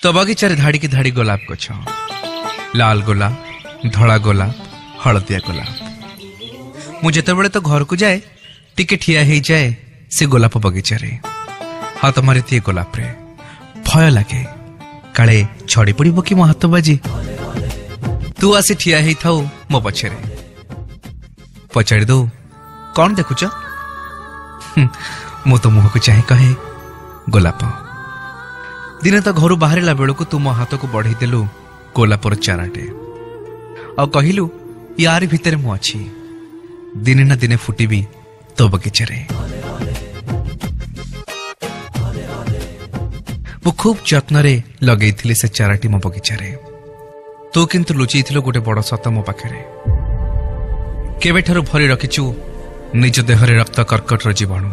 तो बगीचार धाड़ी की धाड़ी गोलाप गछ, लाल गोलाप, धला गोलाप, हलदिया गोलाप। मु जेतेबेले तो घर को जाए टिके ठिया हो जाए से गोलाप बगीचारे हाथ मारी गोलाप रे भय लगे काले छड़ी पड़ब कि मो हाथ बाजी। तू आसी ठिया ही थाऊ मो पछरे पचारि दो कौन देखुच? मु तो मुह को चाहे कहे गोलाप। दिने तो घर बाहर बेलू तू मो हाथ को बढ़ई देलु गोलापर चाराटे आ कहलु यार भितर मु अच्छी दिने ना दिने फुटीबी तो बगीचारे। मु खूब जत्न लगे से चाराटी मो बगीचारे। तू किंतु लुचि गोटे बड़ सत मो पाखे केबेठारु भरी रखिचु निज देहरे रक्त कर्कटर जीवाणु।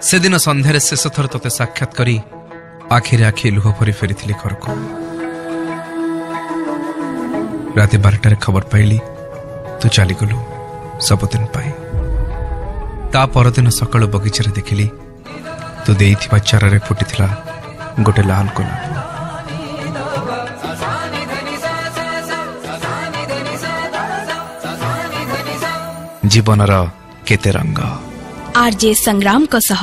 से दिन संध्यारे शेष थर तोते साक्षात करी आखिरे आखि लुह भरी फेरी घर को। राति 12टार खबर पाइली तू चलीगलु सबुदिन पाई। ता परदिन सकाळु बगीचारे देखिली तू देइथिबा चारारे फुटिथिला गोटे लाल गोलाप। जीवनर केते रंग। आरजे संग्राम को सह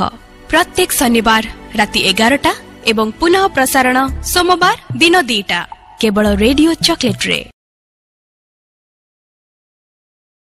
प्रत्येक शनिवार राति 11टा एवं पुनः प्रसारण सोमवार दिन 2टा केवल रेडियो चॉकलेट रे।